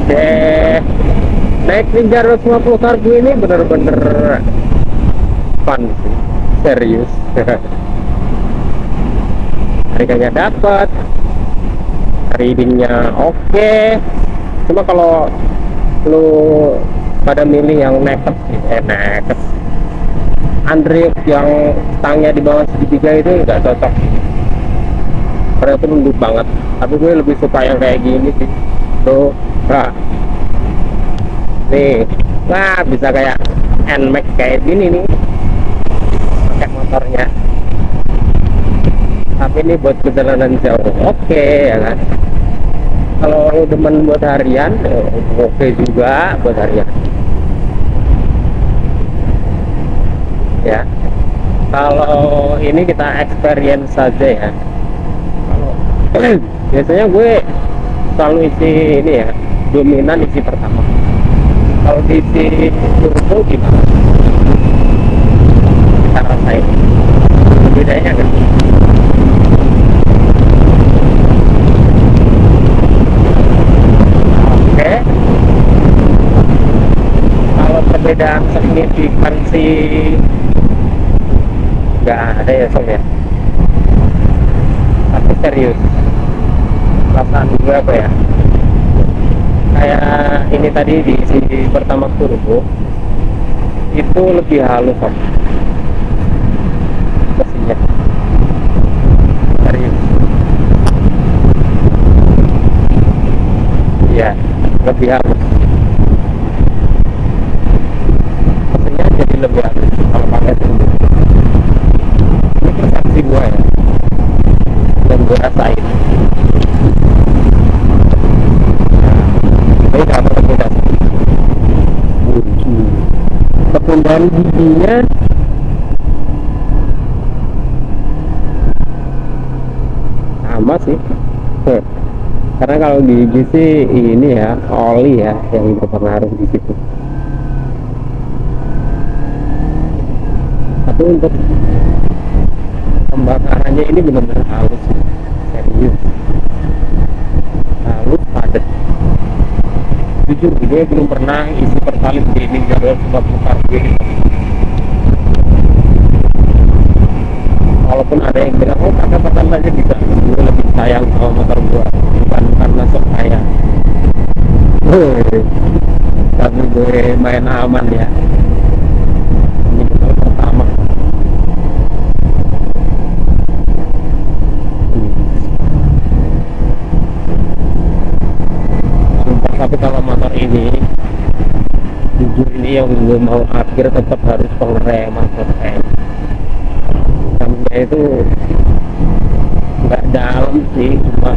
deh. Naik Ninja 250 karbu ini bener-bener fun sih, serius. Harganya dapat, readingnya oke. Cuma kalau lu pada milih yang naked sih, naked Android yang stangnya di bawah segitiga itu nggak cocok, karena itu lembut banget. Tapi gue lebih suka yang kayak gini sih tuh. Nah, nih, nah bisa kayak NMAX kayak gini nih pakai motornya. Tapi ini buat perjalanan jauh oke ya kan. Kalau lu demen buat harian oke juga buat harian ya. Kalau ini kita experience saja ya. Kalau biasanya gue selalu isi ini ya, dominan isi pertama. Kalau diisi turbo gimana kita rasain bedanya kan. Oke, kalau perbedaan signifikan sih nggak ada ya Sob ya. Tapi serius perasaan gue apa ya, kayak ini tadi diisi pertama turbo itu lebih halus Sob mesinnya, serius. Iya, lebih halus mesinnya, jadi lebih halus kalau pakai turbo. Ini persepsi gue ya, dan gue rasain beda berbeda. Perpindahan giginya sama sih. Karena kalau gigi sih ini ya oli ya yang berpengaruh di situ. Tapi untuk pembakarannya ini benar-benar halus, serius, halus padat. Jujur gue belum pernah isi pertalite di ini jalur sebab karbu ini. Walaupun ada yang bilang oh pakai pertalite aja bisa, gue lebih sayang sama motor gue, bukan karena sok kaya. Tapi gue main aman ya. Ini motor pertama. Sumpah, tapi kalau motor ini jujur ini yang gue mau akhir tetap harus pengereman rem. Remnya itu nggak dalam sih, cuma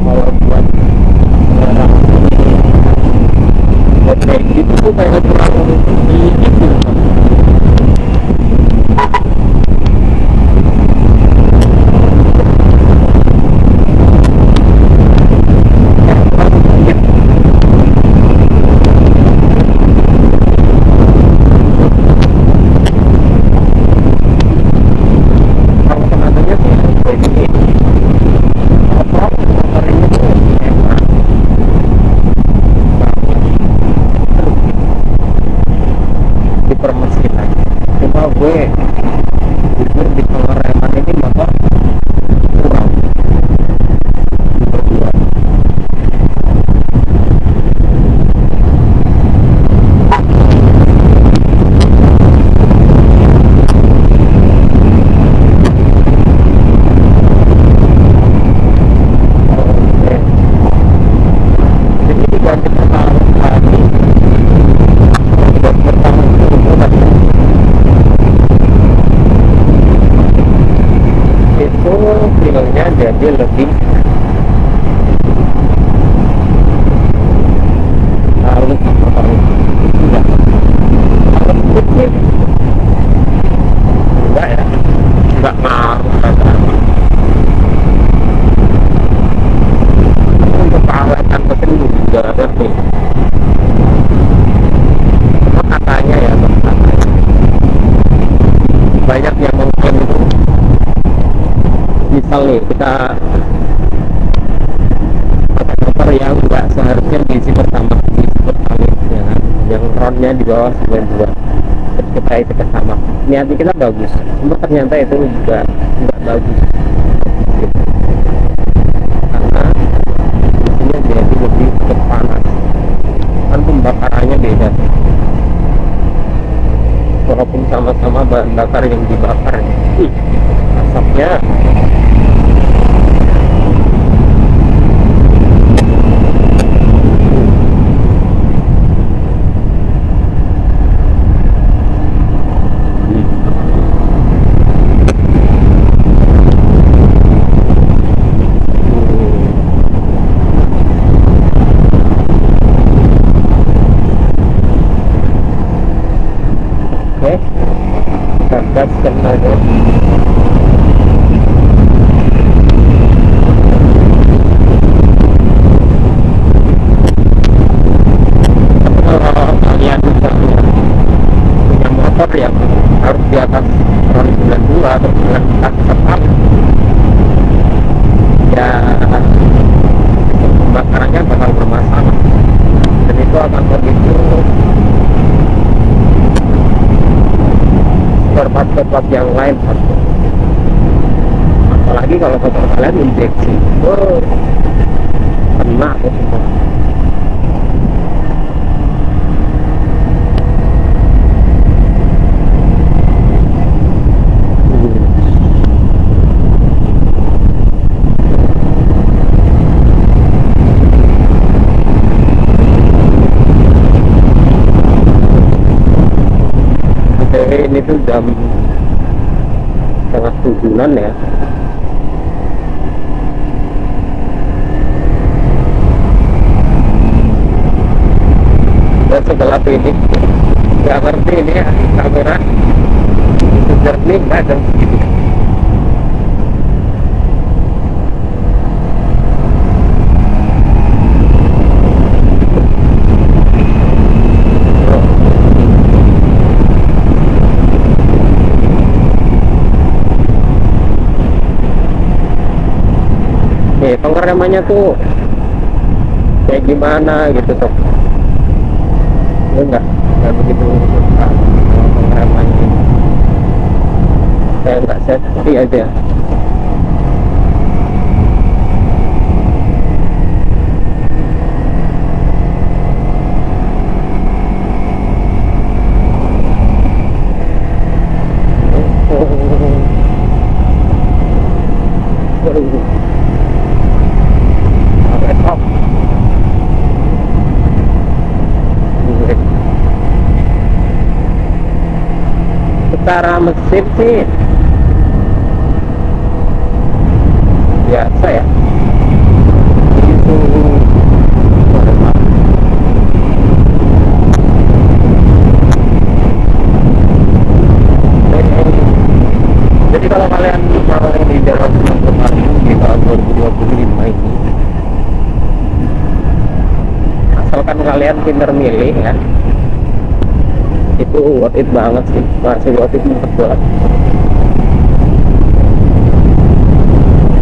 kalau buat ngerem buat kayak gitu tuh kayak kurang sedikit gitu. Kalau tenaganya sih kayak gini yang nggak seharusnya diisi pertama, diisi pertama ya kan, yang ronnya di bawah 92, terus kita isi pertama, niat kita bagus, cuma ternyata itu juga nggak bagus gitu. Karena isinya jadi lebih cepat panas, kan pembakarannya beda walaupun sama-sama bahan bakar yang dibakar. Asapnya gas aja. Kalau kalian misalnya punya motor yang harus di atas ron 92 atau 94 tetap, ya pembakarannya bakal bermasalah, dan itu akan begitu tempat yang lain. Apalagi kalau motor kalian injeksi, kena tuh semua. Ini tuh jam setengah 7-an ya. Dan setelah ini nggak ngerti ini ya, kamera jernih nggak jam segitu. Pengeremannya tuh kayak gimana gitu sob, gue nggak begitu suka pengeremannya, kayak nggak safety aja. Secara mesin sih biasa ya, itu jadi kalau kalian mau di dalam di tahun 2025 ini, asalkan kalian pinter milih ya, itu worth it banget sih, masih worth it banget.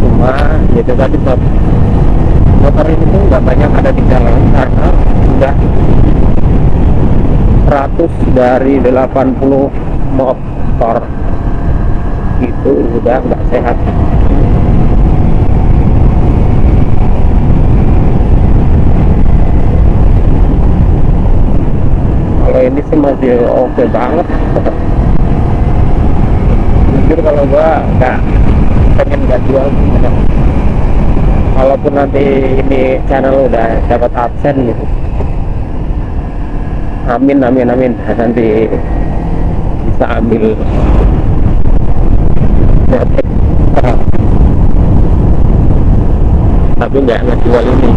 Cuma gitu tadi sob, motor ini tuh nggak banyak ada di jalan karena udah 100 dari 80 motor itu udah nggak sehat. Kalau ini sih masih oke banget. Jujur kalau gua nggak jual gimana. Walaupun nanti ini channel udah dapat adsense gitu, amin nanti bisa ambil tapi nggak ngejual ini.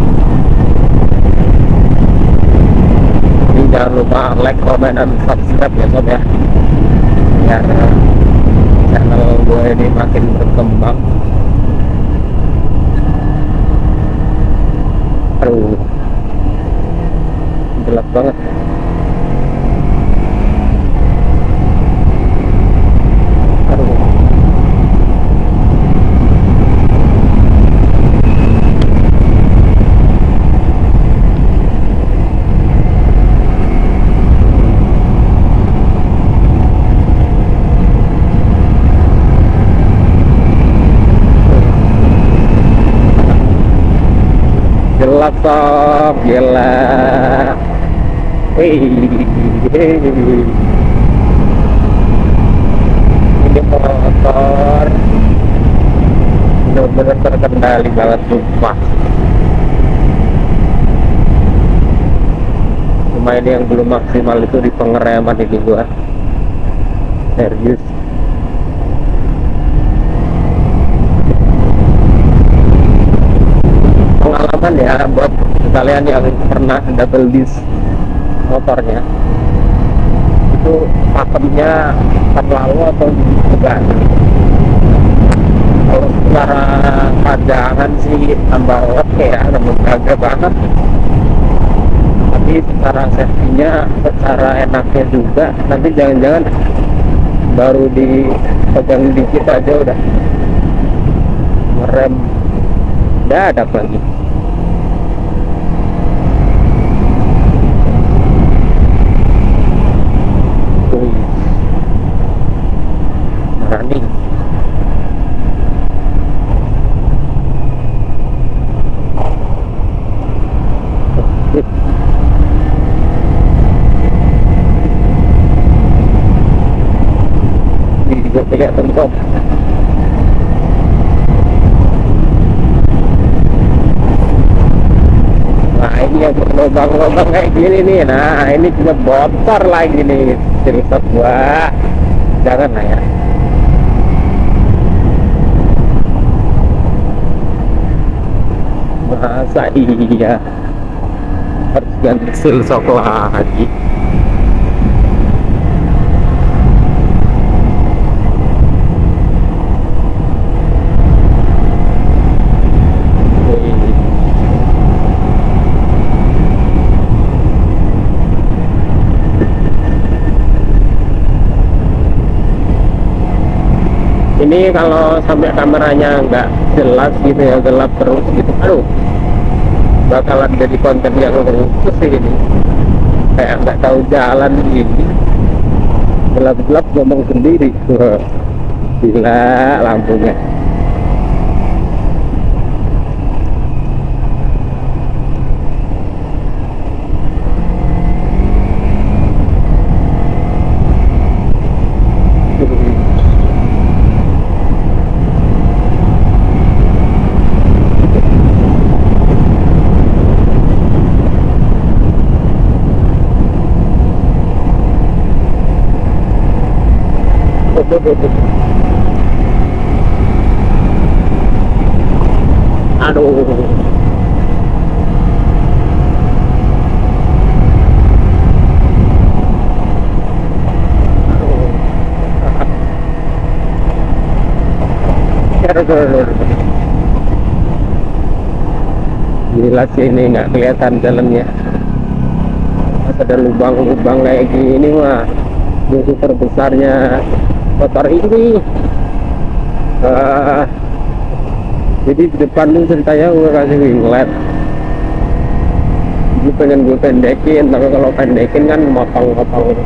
Jangan lupa like, comment, dan subscribe ya sob ya, biar channel gue ini makin berkembang. Aduh, gelap banget. gelap sob, gila. Hei, ini motor bener-bener terkendali banget sumpah. Cuma ini yang belum maksimal itu di pengereman ini gua, serius. Pengalaman ya buat kalian yang pernah double disc motornya, itu pakemnya terlalu atau enggak. Kalau secara pandangan sih tambah oke ya, namun kagak banget. Tapi secara safety-nya, secara enaknya juga, nanti jangan-jangan baru dipegang dikit aja udah ngerem dadak lagi. Berani. Gue kayak tentok. Nah ini yang lubang-lubang kayak gini nih, nah ini juga bocor lagi nih cerita gua, jangan lah ya. Masa iya harus ganti silsok lagi. Ini kalau sampai kameranya nggak jelas gitu ya, gelap terus gitu, aduh bakalan jadi konten yang khusus sih ini, kayak nggak tahu jalan gini, gelap-gelap ngomong sendiri. Wah, gila lampunya. Aduh, gila sih ini nggak kelihatan jalannya. Pas ada lubang-lubang kayak gini mah musuh terbesarnya motor ini. Jadi di depan tuh ceritanya gue kasih winglet, gue pengen gue pendekin, tapi kalau pendekin kan motong-motong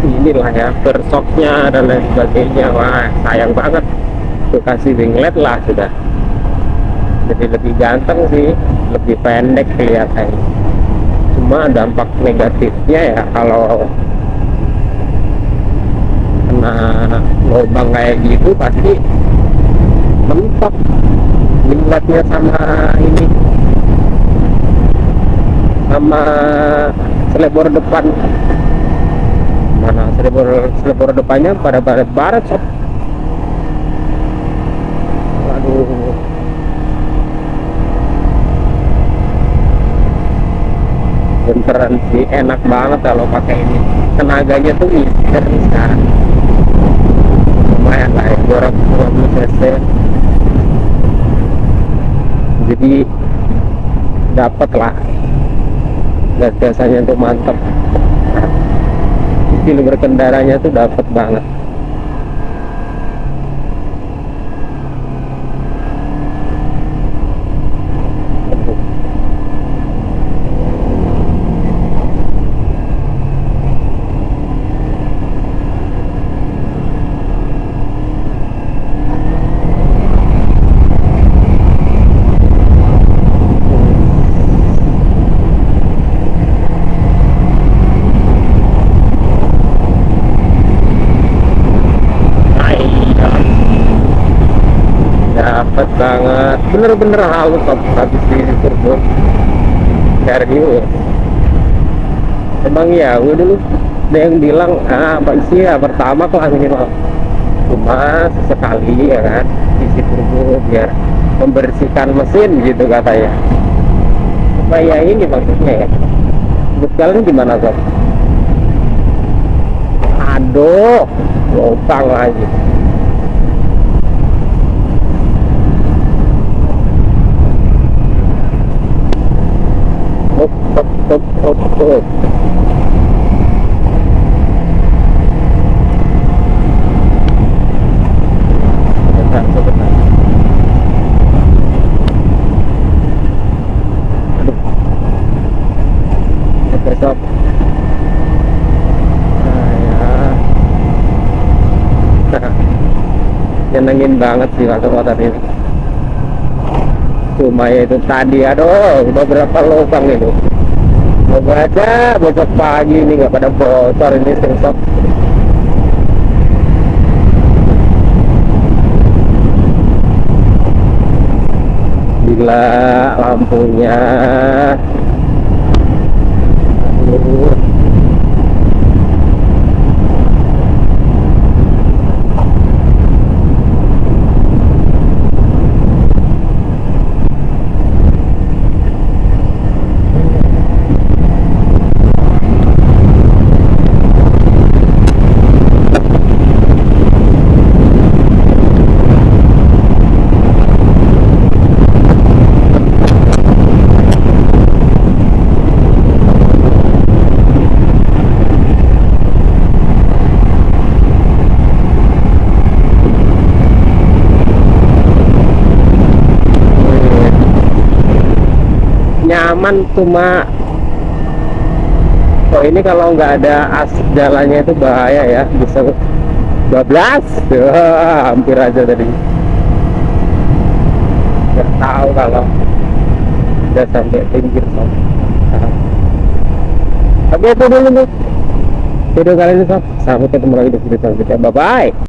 inilah ya, bersoknya dan lain sebagainya. Wah sayang banget, gue kasih winglet lah sudah, jadi lebih ganteng sih, lebih pendek kelihatannya. Cuma dampak negatifnya ya kalau kena lubang kayak gitu pasti mentok wingletnya sama ini, sama selebor depan. Mana selebor depannya pada baret sob. Waduh, beneran sih enak banget kalau pakai ini, tenaganya tuh bisa lumayan lah ya, 220 cc, jadi dapat lah gas-gasannya tuh mantep, feel berkendaranya tuh dapat banget. bener-bener halus sob habis di turbo serius. Emang ya gue dulu ada yang bilang apa sih ya, pertama kelas ini loh cuma sesekali ya kan isi turbo biar membersihkan mesin gitu katanya. Cuma ya ini maksudnya ya, menurut kalian gimana sob? Aduh lubang lagi. Up. Sebentar. Aduh. Oke, sob. Nah, ya. Nyenengin banget sih motor ini. Cuma ya itu tadi, aduh, beberapa lubang itu. Moga aja bocor pagi ini nggak pada bocor ini sob. Gila lampunya. Aduh. Nyaman cuma kok ini kalau nggak ada as jalannya itu bahaya ya, bisa 12. Hampir aja tadi, nggak tahu kalau udah sampai pinggir sob. Oke itu dulu nih video kali ini sob, sampai ketemu lagi di video selanjutnya, bye bye.